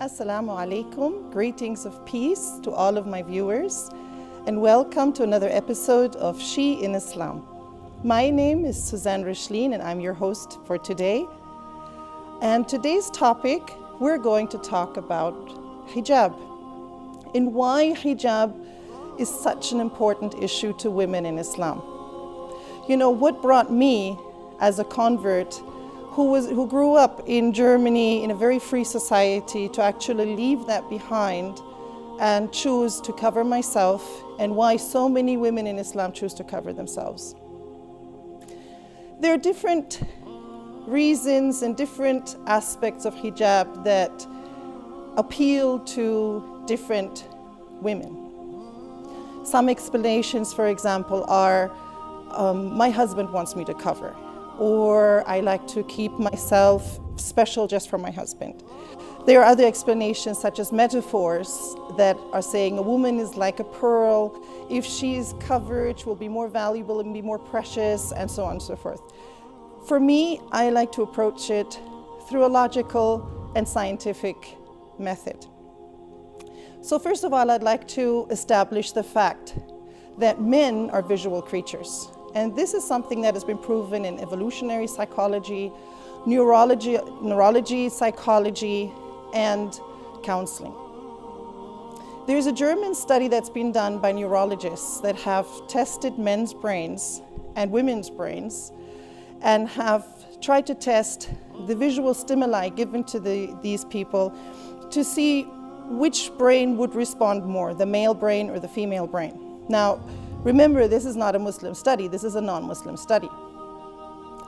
Assalamu alaikum, greetings of peace to all of my viewers, and welcome to another episode of She in Islam. My name is Suzanne Richlin, and I'm your host for today. And today's topic, we're going to talk about hijab and why hijab is such an important issue to women in Islam. You know, what brought me as a convert who grew up in Germany in a very free society to actually leave that behind and choose to cover myself, and why so many women in Islam choose to cover themselves. There are different reasons and different aspects of hijab that appeal to different women. Some explanations, for example, are my husband wants me to cover, or I like to keep myself special just for my husband. There are other explanations, such as metaphors that are saying a woman is like a pearl. If she's covered, she will be more valuable and be more precious, and so on and so forth. For me, I like to approach it through a logical and scientific method. So first of all, I'd like to establish the fact that men are visual creatures. And this is something that has been proven in evolutionary psychology, neurology, psychology, and counseling. There's a German study that's been done by neurologists that have tested men's brains and women's brains and have tried to test the visual stimuli given to these people to see which brain would respond more, the male brain or the female brain. Now, remember, this is not a Muslim study, this is a non-Muslim study.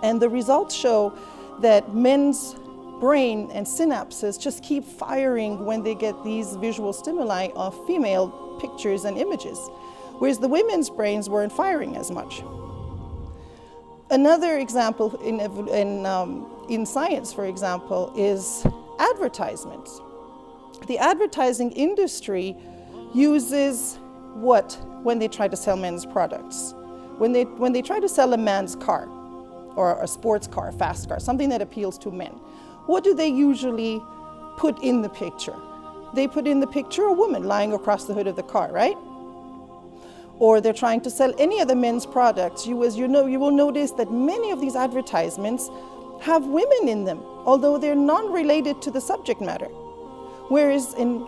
And the results show that men's brain and synapses just keep firing when they get these visual stimuli of female pictures and images, whereas the women's brains weren't firing as much. Another example in science, for example, is advertisements. The advertising industry uses what when they try to sell men's products? When they try to sell a man's car, or a sports car, fast car, something that appeals to men, what do they usually put in the picture? They put in the picture a woman lying across the hood of the car, right? Or they're trying to sell any of the men's products. You will notice that many of these advertisements have women in them, although they're non-related to the subject matter. Whereas in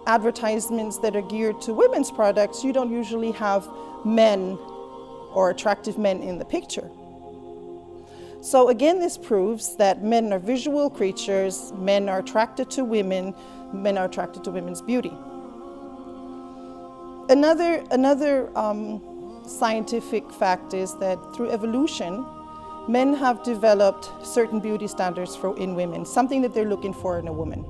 advertisements that are geared to women's products, you don't usually have men or attractive men in the picture. So again, this proves that men are visual creatures, men are attracted to women, men are attracted to women's beauty. Another scientific fact is that through evolution, men have developed certain beauty standards in women, something that they're looking for in a woman.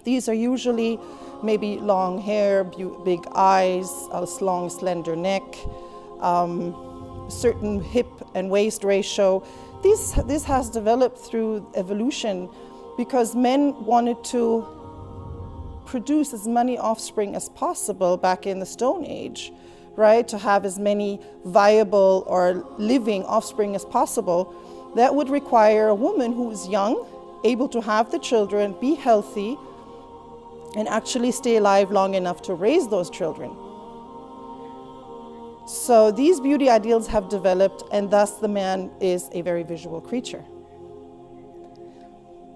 These are usually maybe long hair, big eyes, a long, slender neck, certain hip and waist ratio. This has developed through evolution because men wanted to produce as many offspring as possible back in the Stone Age, right? To have as many viable or living offspring as possible. That would require a woman who is young, able to have the children, be healthy, and actually stay alive long enough to raise those children. So these beauty ideals have developed, and thus the man is a very visual creature.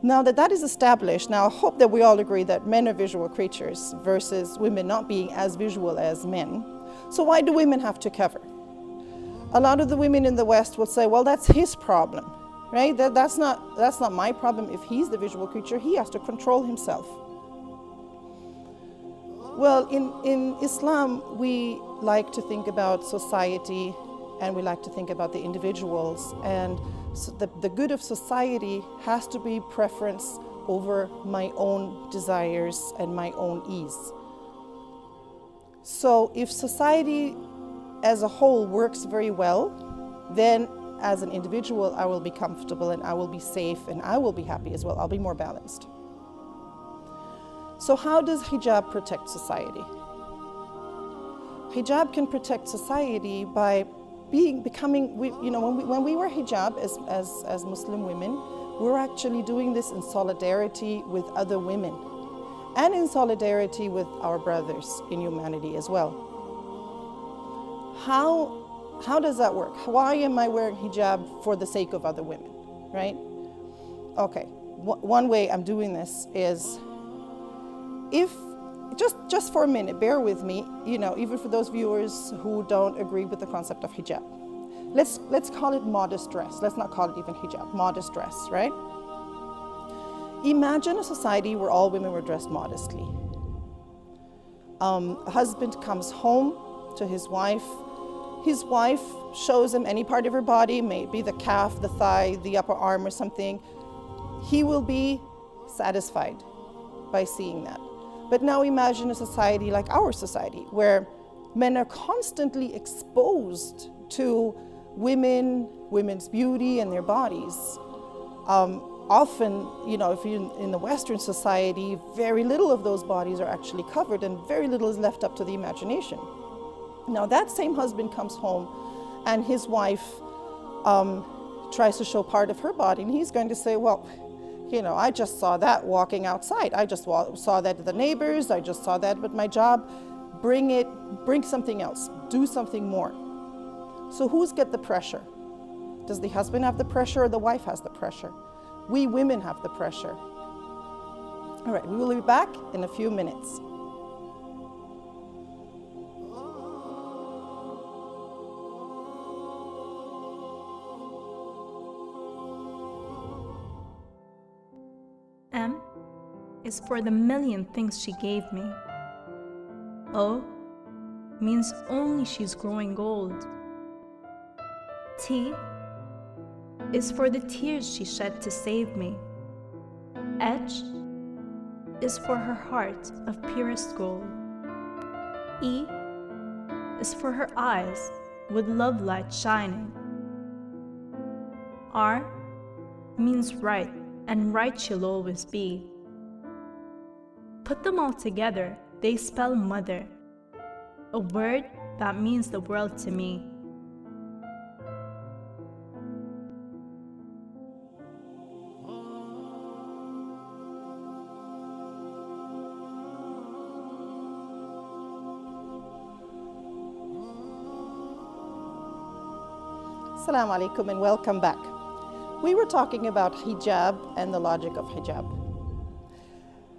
Now that is established, now I hope that we all agree that men are visual creatures versus women not being as visual as men. So why do women have to cover? A lot of the women in the West will say, well, that's his problem, right? That's not my problem. If he's the visual creature, he has to control himself. Well, in Islam, we like to think about society, and we like to think about the individuals, and so the good of society has to be preference over my own desires and my own ease. So if society as a whole works very well, then as an individual, I will be comfortable and I will be safe and I will be happy as well. I'll be more balanced. So how does hijab protect society? Hijab can protect society by becoming, when we wear hijab as Muslim women, we're actually doing this in solidarity with other women. and in solidarity with our brothers in humanity as well. How does that work? Why am I wearing hijab for the sake of other women, right? Okay, one way I'm doing this is, if, just for a minute, bear with me, even for those viewers who don't agree with the concept of hijab. Let's call it modest dress. Let's not call it even hijab, modest dress, right? Imagine a society where all women were dressed modestly. A husband comes home to his wife. His wife shows him any part of her body, maybe the calf, the thigh, the upper arm or something. He will be satisfied by seeing that. But now imagine a society like our society, where men are constantly exposed to women's beauty and their bodies. Often, if you're in the Western society, very little of those bodies are actually covered and very little is left up to the imagination. Now that same husband comes home and his wife tries to show part of her body, and he's going to say, well, I just saw that walking outside. I just saw that at the neighbors. I just saw that at my job. Bring something else. Do something more. So who's get the pressure? Does the husband have the pressure or the wife has the pressure? We women have the pressure. All right, we will be back in a few minutes. M is for the million things she gave me. O means only she's growing old. T is for the tears she shed to save me. H is for her heart of purest gold. E is for her eyes with love light shining. R means right, and right she'll always be. Put them all together, they spell mother, a word that means the world to me. Assalamu alaikum and welcome back. We were talking about hijab and the logic of hijab.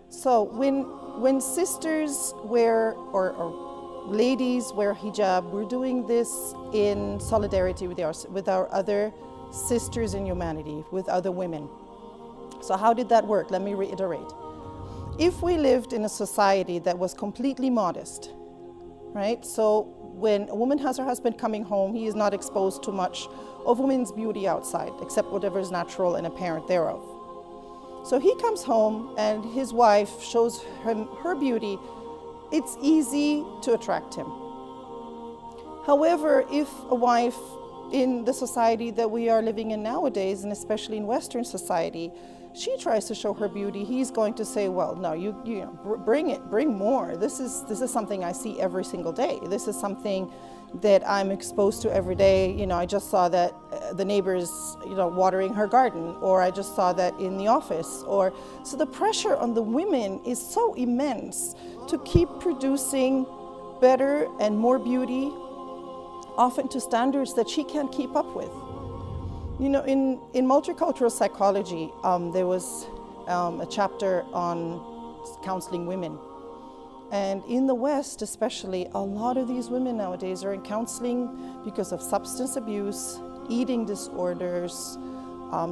So when sisters wear or ladies wear hijab, we're doing this in solidarity with our other sisters in humanity, with other women. So how did that work? Let me reiterate. If we lived in a society that was completely modest, right? So when a woman has her husband coming home, he is not exposed to much of women's beauty outside, except whatever is natural and apparent thereof. So he comes home and his wife shows him her beauty. It's easy to attract him. However, if a wife in the society that we are living in nowadays, and especially in Western society, she tries to show her beauty, he's going to say, well, no, you bring more. This is something I see every single day. This is something that I'm exposed to every day. I just saw that the neighbor's, watering her garden, or I just saw that in the office. So the pressure on the women is so immense to keep producing better and more beauty, often to standards that she can't keep up with. In multicultural psychology, there was a chapter on counseling women. And in the West especially, a lot of these women nowadays are in counseling because of substance abuse, eating disorders,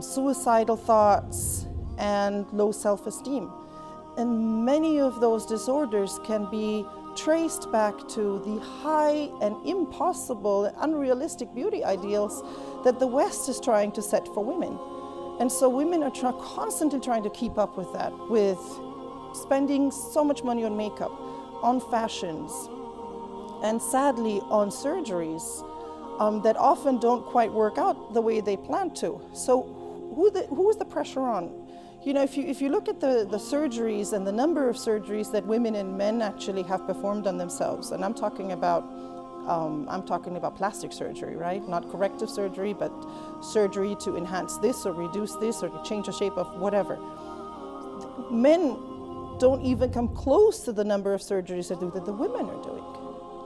suicidal thoughts, and low self-esteem. And many of those disorders can be traced back to the high and impossible and unrealistic beauty ideals that the West is trying to set for women. And so women are constantly trying to keep up with that, with spending so much money on makeup, on fashions, and sadly on surgeries that often don't quite work out the way they plan to. So who is the pressure on? If you look at the surgeries and the number of surgeries that women and men actually have performed on themselves, and I'm talking about plastic surgery, right? Not corrective surgery, but surgery to enhance this or reduce this or to change the shape of whatever. Men don't even come close to the number of surgeries that the women are doing.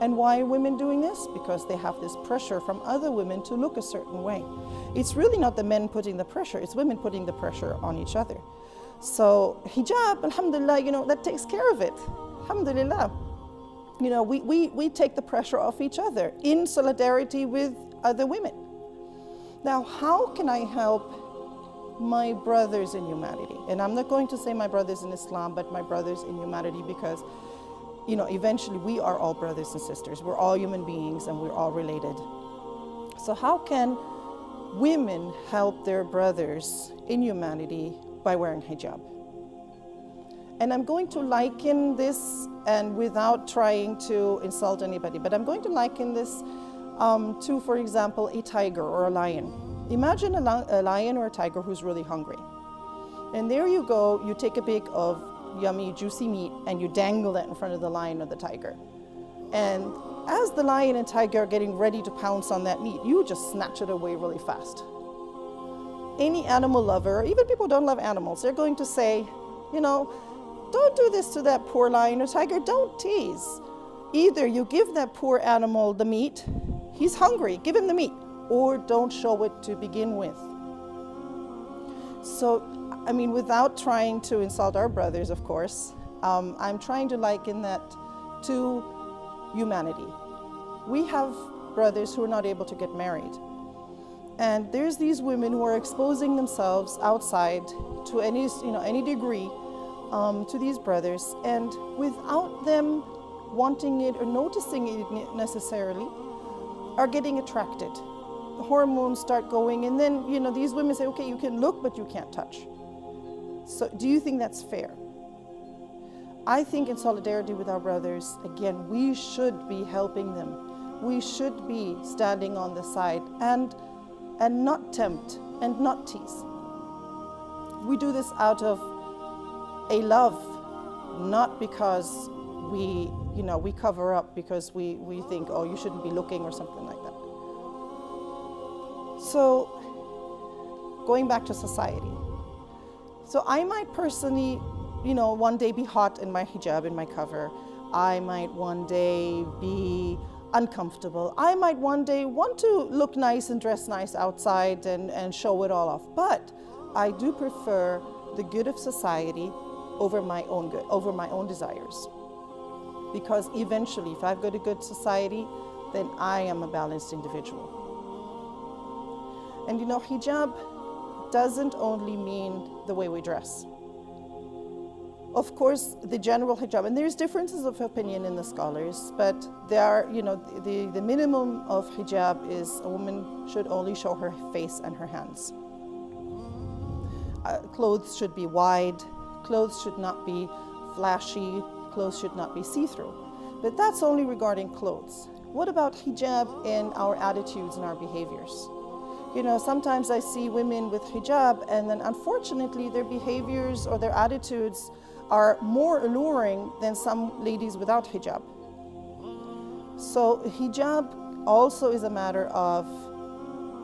And why are women doing this? Because they have this pressure from other women to look a certain way. It's really not the men putting the pressure, it's women putting the pressure on each other. So hijab, alhamdulillah, that takes care of it. Alhamdulillah. We take the pressure off each other in solidarity with other women. Now, how can I help my brothers in humanity? And I'm not going to say my brothers in Islam, but my brothers in humanity, because eventually we are all brothers and sisters. We're all human beings and we're all related. So how can women help their brothers in humanity by wearing hijab? And I'm going to liken this, and without trying to insult anybody, but I'm going to liken this to, for example, a tiger or a lion. Imagine a lion or a tiger who's really hungry. And there you go, you take a big of yummy, juicy meat and you dangle that in front of the lion or the tiger. And as the lion and tiger are getting ready to pounce on that meat, you just snatch it away really fast. Any animal lover, even people who don't love animals, they're going to say, don't do this to that poor lion or tiger, don't tease. Either you give that poor animal the meat, he's hungry, give him the meat, or don't show it to begin with. So, without trying to insult our brothers, of course, I'm trying to liken that to humanity. We have brothers who are not able to get married. And there's these women who are exposing themselves outside to any degree to these brothers, and without them wanting it or noticing it necessarily, are getting attracted. The hormones start going, and then these women say, okay, you can look, but you can't touch. So do you think that's fair? I think in solidarity with our brothers, again, we should be helping them. We should be standing on the side and not tempt and not tease. We do this out of a love, not because we cover up because we think, oh, you shouldn't be looking or something like that. So going back to society. So I might personally, one day be hot in my hijab, in my cover. I might one day be uncomfortable. I might one day want to look nice and dress nice outside and show it all off. But I do prefer the good of society over my own good, over my own desires. Because eventually, if I've got a good society, then I am a balanced individual. And hijab doesn't only mean the way we dress. Of course, the general hijab, and there's differences of opinion in the scholars, but there are, the minimum of hijab is a woman should only show her face and her hands. Clothes should be wide, clothes should not be flashy, clothes should not be see-through. But that's only regarding clothes. What about hijab in our attitudes and our behaviors? Sometimes I see women with hijab, and then unfortunately their behaviors or their attitudes are more alluring than some ladies without hijab. So hijab also is a matter of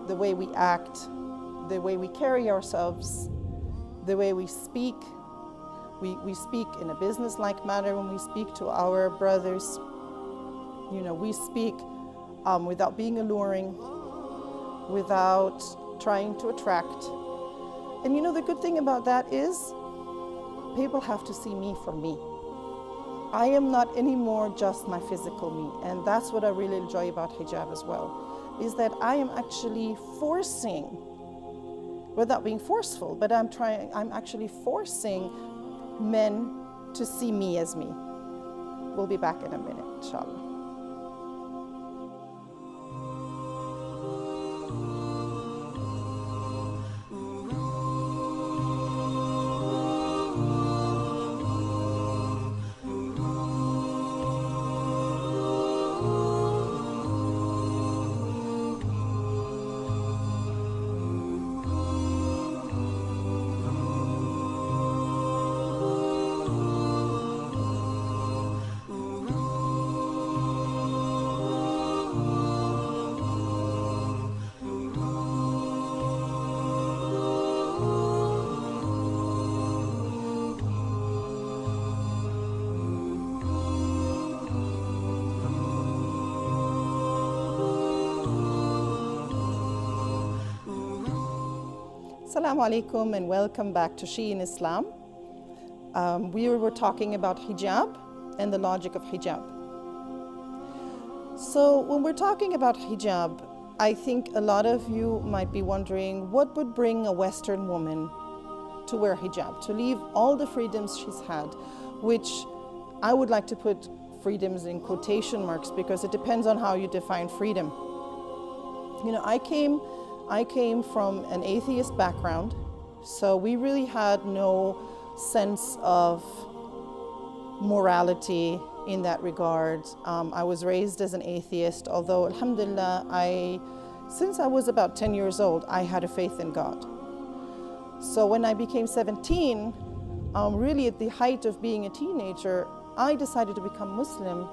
the way we act, the way we carry ourselves, the way we speak. We speak in a business-like manner when we speak to our brothers. We speak without being alluring, without trying to attract. And the good thing about that is people have to see me for me. I am not anymore just my physical me, and that's what I really enjoy about hijab as well, is that I am actually forcing, without being forceful, but I'm actually forcing men to see me as me. We'll be back in a minute, inshallah. Assalamu alaikum and welcome back to She in Islam. We were talking about hijab and the logic of hijab. So when we're talking about hijab, I think a lot of you might be wondering what would bring a Western woman to wear hijab, to leave all the freedoms she's had, which I would like to put freedoms in quotation marks because it depends on how you define freedom. You know, I came from an atheist background, so we really had no sense of morality in that regard. I was raised as an atheist, although alhamdulillah, since I was about 10 years old, I had a faith in God. So when I became 17, really at the height of being a teenager, I decided to become Muslim.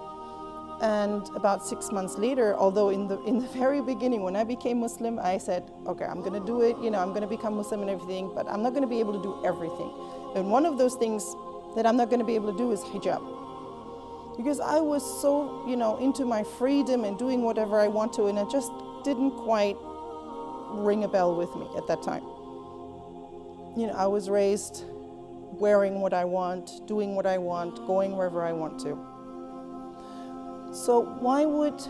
And about 6 months later, although in the very beginning when I became Muslim, I said, okay, I'm going to do it, I'm going to become Muslim and everything, but I'm not going to be able to do everything. And one of those things that I'm not going to be able to do is hijab. Because I was so, into my freedom and doing whatever I want to, and it just didn't quite ring a bell with me at that time. I was raised wearing what I want, doing what I want, going wherever I want to. So why would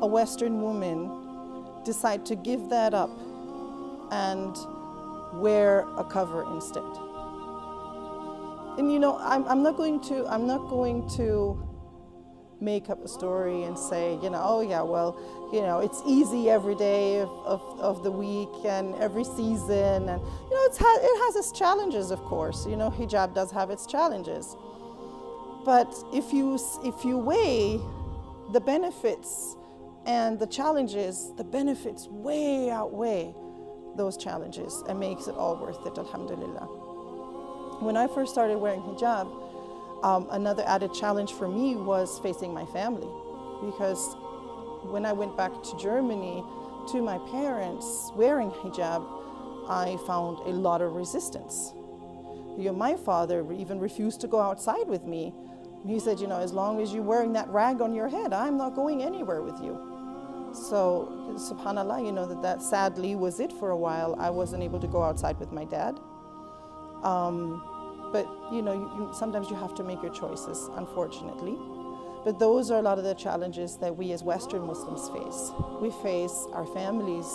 a Western woman decide to give that up and wear a cover instead? And I'm not going to make up a story and say, oh yeah, well, it's easy every day of the week and every season, and it has its challenges, of course. Hijab does have its challenges. But if you weigh the benefits and the challenges, the benefits way outweigh those challenges and makes it all worth it, alhamdulillah. When I first started wearing hijab, another added challenge for me was facing my family, because when I went back to Germany to my parents wearing hijab, I found a lot of resistance. My father even refused to go outside with me. He said, as long as you're wearing that rag on your head, I'm not going anywhere with you. So, subhanAllah, that sadly was it for a while. I wasn't able to go outside with my dad. But, sometimes you have to make your choices, unfortunately. But those are a lot of the challenges that we as Western Muslims face. We face our families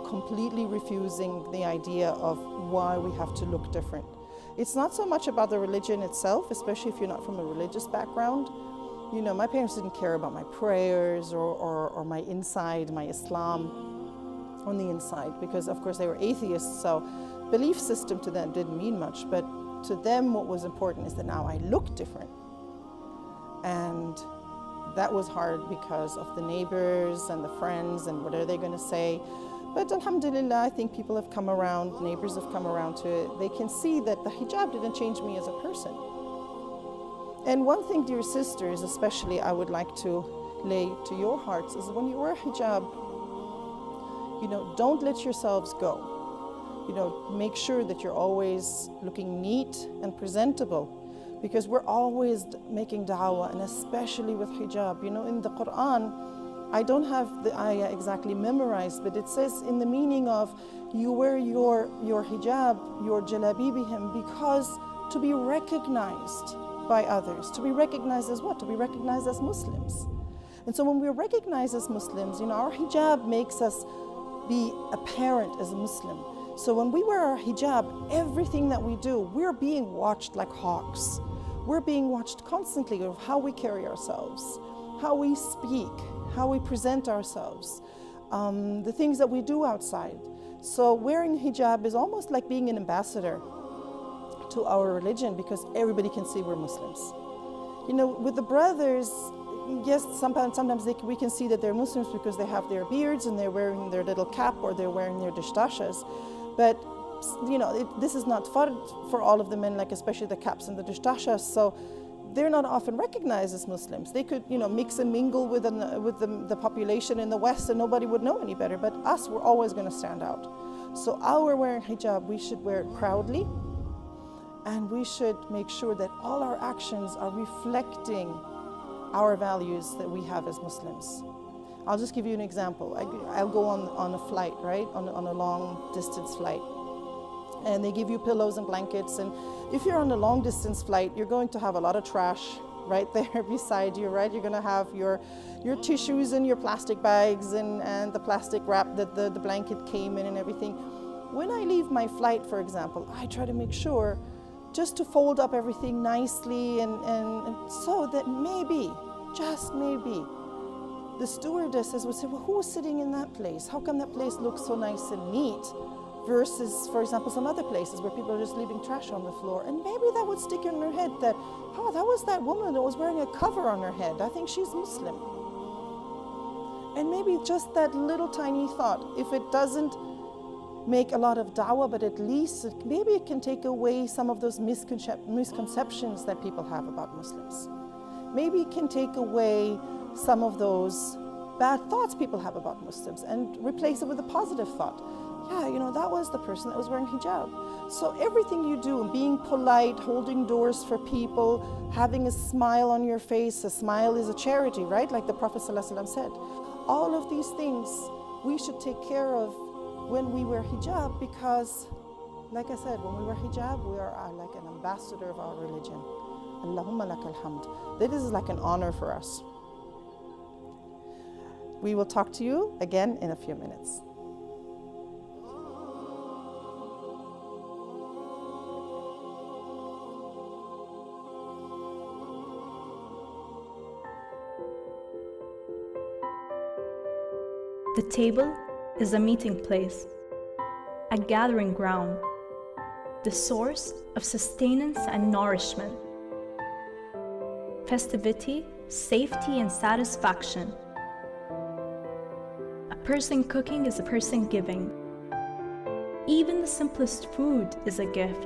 completely refusing the idea of why we have to look different. It's not so much about the religion itself, especially if you're not from a religious background. My parents didn't care about my prayers or my inside, my Islam on the inside, because of course they were atheists, so belief system to them didn't mean much. But to them what was important is that now I look different. And that was hard because of the neighbors and the friends and what are they going to say. But alhamdulillah, I think people have come around, neighbors have come around to it. They can see that the hijab didn't change me as a person. And one thing, dear sisters, especially I would like to lay to your hearts, is when you wear hijab, don't let yourselves go. Make sure that you're always looking neat and presentable, because we're always making da'wah, and especially with hijab. In the Quran, I don't have the ayah exactly memorized, but it says in the meaning of you wear your hijab, your jalabibihim, because to be recognized by others. To be recognized as what? To be recognized as Muslims. And so when we're recognized as Muslims, our hijab makes us be apparent as a Muslim. So when we wear our hijab, everything that we do, we're being watched like hawks. We're being watched constantly of how we carry ourselves, how we speak, how we present ourselves, the things that we do outside. So wearing hijab is almost like being an ambassador to our religion, because everybody can see we're Muslims. With the brothers, yes, sometimes we can see that they're Muslims because they have their beards and they're wearing their little cap or they're wearing their dishtashas. But this is not fard for all of the men, like especially the caps and the dishtashas. So they're not often recognized as Muslims. They could, mix and mingle with the population in the West and nobody would know any better. But us, we're always going to stand out. So our wearing hijab, we should wear it proudly, and we should make sure that all our actions are reflecting our values that we have as Muslims. I'll just give you an example. I'll go on a flight, right? On a long distance flight. And they give you pillows and blankets. And if you're on a long distance flight, you're going to have a lot of trash right there beside you, right? You're going to have your tissues and your plastic bags and the plastic wrap that the blanket came in and everything. When I leave my flight, for example, I try to make sure just to fold up everything nicely and so that maybe, just maybe, the stewardesses would say, well, who's sitting in that place? How come that place looks so nice and neat? Versus, for example, some other places where people are just leaving trash on the floor. And maybe that would stick in her head that, oh, that was that woman that was wearing a cover on her head. I think she's Muslim. And maybe just that little tiny thought, if it doesn't make a lot of dawah, but at least maybe it can take away some of those misconceptions that people have about Muslims. Maybe it can take away some of those bad thoughts people have about Muslims and replace it with a positive thought. Yeah, you know, that was the person that was wearing hijab. So everything you do, being polite, holding doors for people, having a smile on your face, a smile is a charity, right? Like the Prophet ﷺ said. All of these things we should take care of when we wear hijab, because, like I said, when we wear hijab, we are like an ambassador of our religion. Allahumma lakal hamd. This is like an honor for us. We will talk to you again in a few minutes. The table is a meeting place, a gathering ground, the source of sustenance and nourishment, festivity, safety, and satisfaction. A person cooking is a person giving. Even the simplest food is a gift.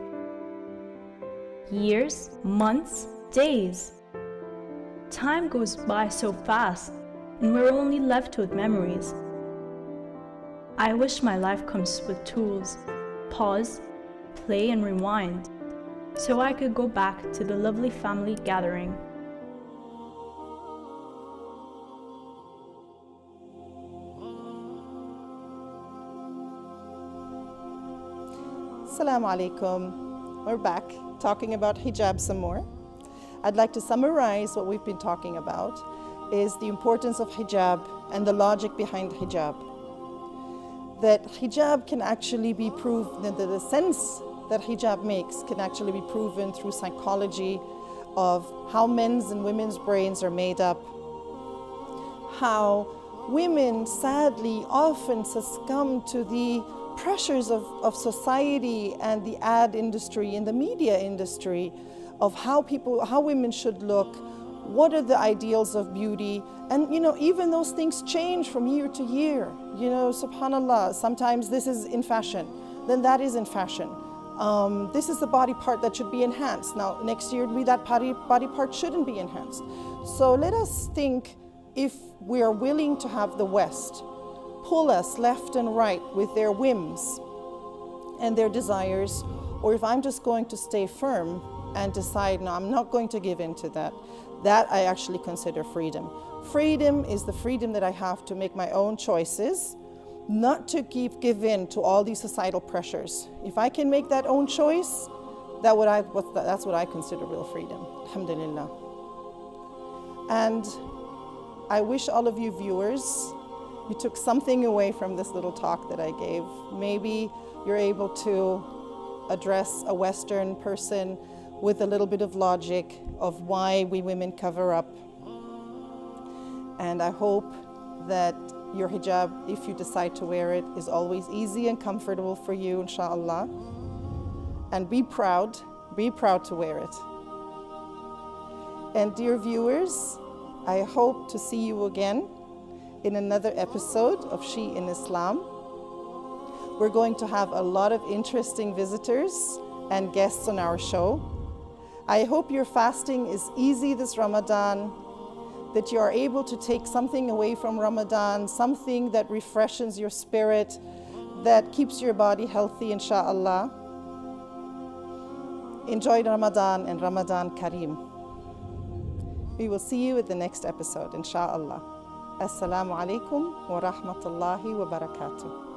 Years, months, days. Time goes by so fast, and we're only left with memories. I wish my life comes with tools, pause, play and rewind, so I could go back to the lovely family gathering. Assalamu alaikum. We're back talking about hijab some more. I'd like to summarize what we've been talking about is the importance of hijab and the logic behind hijab. That hijab can actually be proved, that the sense that hijab makes can actually be proven through psychology of how men's and women's brains are made up, how women sadly often succumb to the pressures of society and the ad industry and the media industry of how women should look, what are the ideals of beauty. And even those things change from year to year. Subhanallah, sometimes this is in fashion, then that is in fashion. This is the body part that should be enhanced. Now, next year, that body part shouldn't be enhanced. So let us think, if we are willing to have the West pull us left and right with their whims and their desires, or if I'm just going to stay firm and decide, no, I'm not going to give in to that, that I actually consider freedom. Freedom is the freedom that I have to make my own choices, not to give in to all these societal pressures. If I can make that own choice, that's what I consider real freedom. Alhamdulillah. And I wish all of you viewers, you took something away from this little talk that I gave. Maybe you're able to address a Western person with a little bit of logic of why we women cover up. And I hope that your hijab, if you decide to wear it, is always easy and comfortable for you, inshallah. And be proud to wear it. And dear viewers, I hope to see you again in another episode of She in Islam. We're going to have a lot of interesting visitors and guests on our show. I hope your fasting is easy this Ramadan, that you are able to take something away from Ramadan, something that refreshes your spirit, that keeps your body healthy, insha'Allah. Enjoy Ramadan and Ramadan Kareem. We will see you at the next episode, insha'Allah. Assalamu alaikum wa rahmatullahi wa barakatuh.